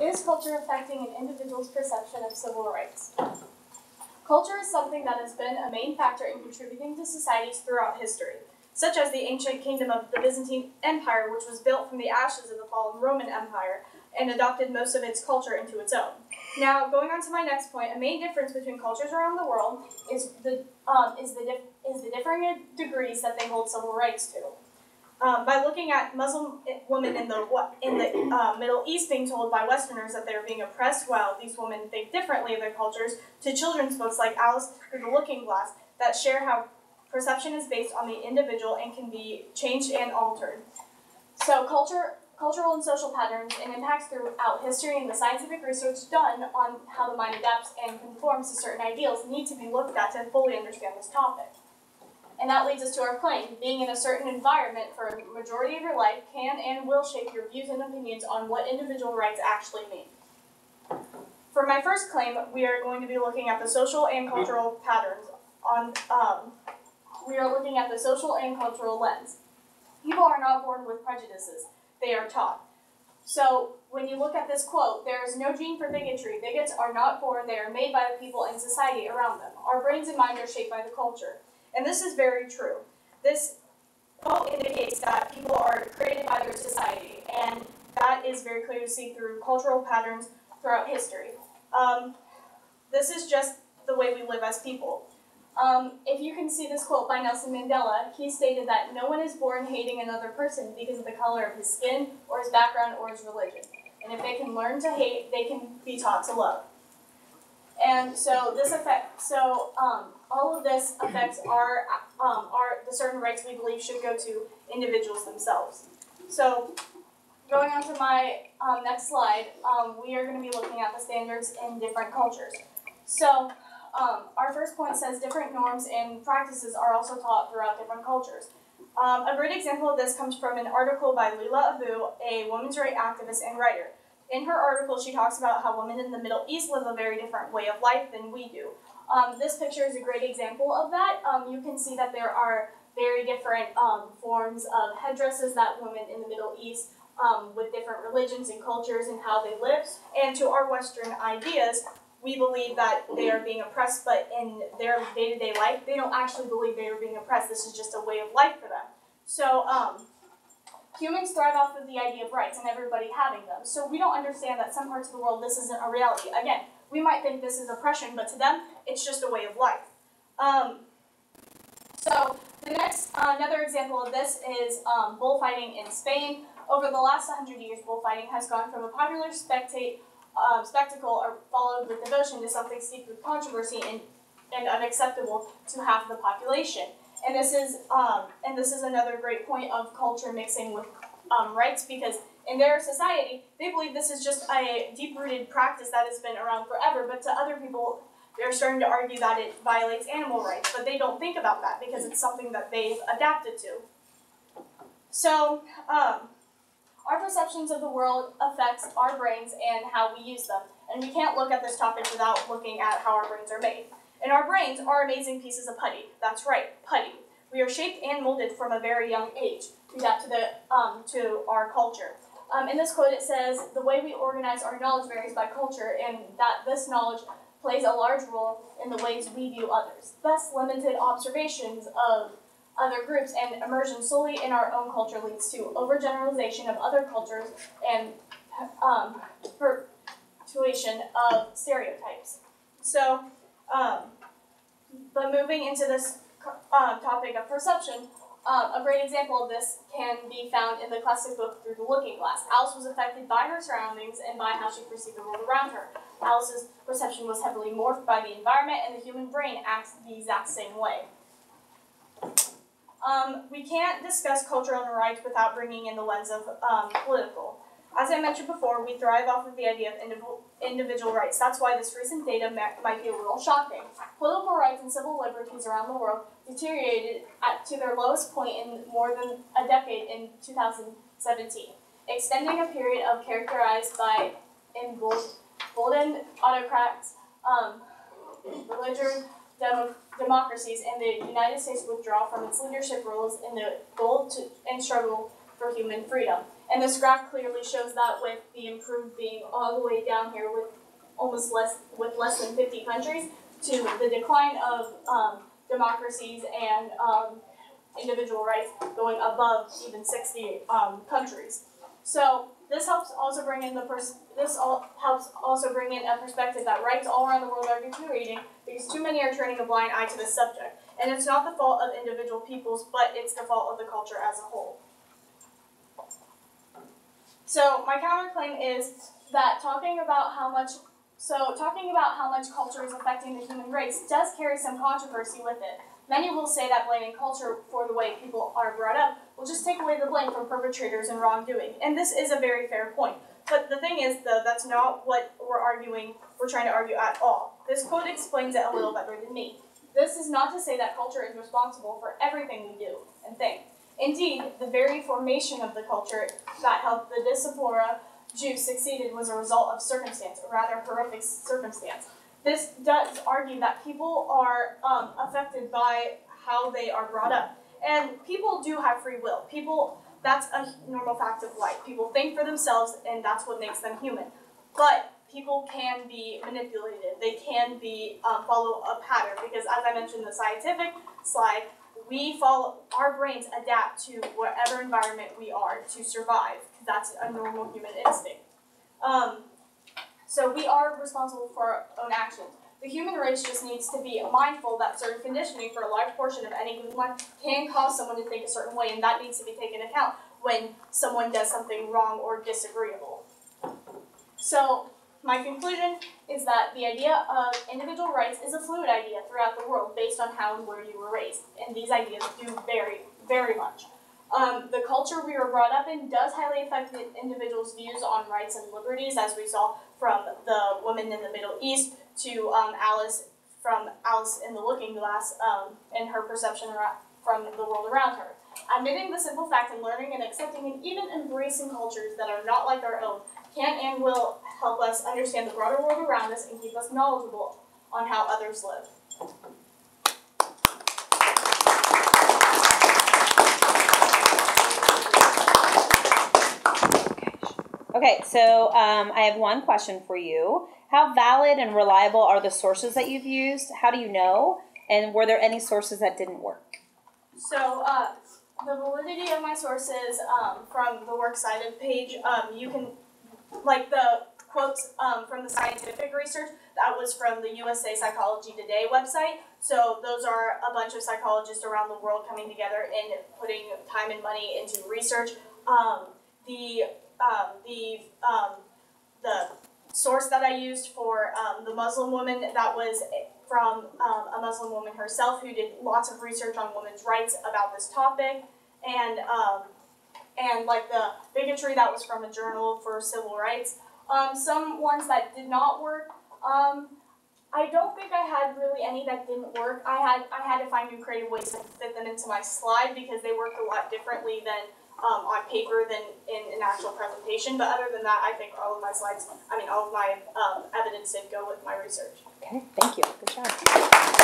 Is culture affecting an individual's perception of civil rights? Culture is something that has been a main factor in contributing to societies throughout history, such as the ancient kingdom of the Byzantine Empire, which was built from the ashes of the fallen Roman Empire and adopted most of its culture into its own. Now, going on to my next point, a main difference between cultures around the world is the differing degrees that they hold civil rights to. By looking at Muslim women in the Middle East being told by Westerners that they are being oppressed while these women think differently of their cultures, to children's books like Alice Through the Looking Glass that share how perception is based on the individual and can be changed and altered. So cultural and social patterns and impacts throughout history and the scientific research done on how the mind adapts and conforms to certain ideals need to be looked at to fully understand this topic. And that leads us to our claim. Being in a certain environment for a majority of your life can and will shape your views and opinions on what individual rights actually mean. For my first claim, we are going to be looking at the social and cultural patterns we are looking at the social and cultural lens. People are not born with prejudices. They are taught. So when you look at this quote, there is no gene for bigotry. Bigots are not born. They are made by the people and society around them. Our brains and minds are shaped by the culture. And this is very true. This quote indicates that people are created by their society, and that is very clear to see through cultural patterns throughout history. This is just the way we live as people. If you can see this quote by Nelson Mandela, he stated that no one is born hating another person because of the color of his skin, or his background, or his religion. And if they can learn to hate, they can be taught to love. And so all of this affects the certain rights we believe should go to individuals themselves. So going on to my next slide, we are going to be looking at the standards in different cultures. So our first point says different norms and practices are also taught throughout different cultures. A great example of this comes from an article by Leila Abu, a women's rights activist and writer. In her article, she talks about how women in the Middle East live a very different way of life than we do. This picture is a great example of that. You can see that there are very different forms of headdresses that women in the Middle East with different religions and cultures and how they live. And to our Western ideas, we believe that they are being oppressed, but in their day-to-day life, they don't actually believe they are being oppressed. This is just a way of life for them. So humans thrive off of the idea of rights and everybody having them. So we don't understand that some parts of the world this isn't a reality. Again, we might think this is oppression, but to them, it's just a way of life. So the next, another example of this is bullfighting in Spain. Over the last 100 years, bullfighting has gone from a popular spectacle followed with devotion to something steeped with controversy and unacceptable to half the population. And this is another great point of culture mixing with rights, because in their society, they believe this is just a deep-rooted practice that has been around forever, but to other people, they're starting to argue that it violates animal rights, but they don't think about that because it's something that they've adapted to. So, our perceptions of the world affects our brains and how we use them, and we can't look at this topic without looking at how our brains are made. And our brains are amazing pieces of putty. That's right, putty. We are shaped and molded from a very young age to adapt to our culture. In this quote it says, the way we organize our knowledge varies by culture, and that this knowledge plays a large role in the ways we view others. Thus, limited observations of other groups and immersion solely in our own culture leads to overgeneralization of other cultures and perpetuation of stereotypes. So, but moving into this topic of perception, a great example of this can be found in the classic book Through the Looking Glass. Alice was affected by her surroundings and by how she perceived the world around her. Alice's perception was heavily morphed by the environment, and the human brain acts the exact same way. We can't discuss cultural rights without bringing in the lens of political. As I mentioned before, we thrive off of the idea of individual rights. That's why this recent data might be a little shocking. Political rights and civil liberties around the world deteriorated to their lowest point in more than a decade in 2017, extending a period of characterized by emboldened autocrats, belligerent democracies, and the United States withdrawal from its leadership roles in the goal and struggle for human freedom. And this graph clearly shows that with the improved being all the way down here with less than 50 countries to the decline of democracies and individual rights going above even 60 countries. So this helps also bring in also bring in a perspective that rights all around the world are deteriorating because too many are turning a blind eye to this subject. And it's not the fault of individual peoples, but it's the fault of the culture as a whole. So my counterclaim is that talking about how much culture is affecting the human race does carry some controversy with it. Many will say that blaming culture for the way people are brought up will just take away the blame from perpetrators and wrongdoing. And this is a very fair point. But the thing is, though, that's not what we're trying to argue at all. This quote explains it a little better than me. This is not to say that culture is responsible for everything we do and think. Indeed, the very formation of the culture that helped the diaspora Jews succeeded was a result of circumstance, a rather horrific circumstance. This does argue that people are affected by how they are brought up. And people do have free will. That's a normal fact of life. People think for themselves, and that's what makes them human. But people can be manipulated. They can be follow a pattern because, as I mentioned in the scientific slide, our brains adapt to whatever environment we are to survive. That's a normal human instinct. So we are responsible for our own actions. The human race just needs to be mindful that certain conditioning for a large portion of any given life can cause someone to think a certain way, and that needs to be taken into account when someone does something wrong or disagreeable. So my conclusion is that the idea of individual rights is a fluid idea throughout the world based on how and where you were raised, and these ideas do vary very much. The culture we were brought up in does highly affect the individual's views on rights and liberties, as we saw from the woman in the Middle East to Alice in the Looking Glass and her perception from the world around her. Admitting the simple fact and learning and accepting and even embracing cultures that are not like our own can and will help us understand the broader world around us and keep us knowledgeable on how others live. Okay, so I have one question for you. How valid and reliable are the sources that you've used? How do you know? And were there any sources that didn't work? So the validity of my sources from the Works Cited page, you can, like the quotes from the scientific research, that was from the USA Psychology Today website. So those are a bunch of psychologists around the world coming together and putting time and money into research. The source that I used for the Muslim woman, that was from a Muslim woman herself who did lots of research on women's rights about this topic, and like the bigotry, that was from a journal for civil rights. Some ones that did not work, I don't think I had really any that didn't work. I had to find new creative ways to fit them into my slide because they worked a lot differently than on paper than in an actual presentation. But other than that, I think all of my slides, all of my evidence did go with my research. Okay, thank you. Good job.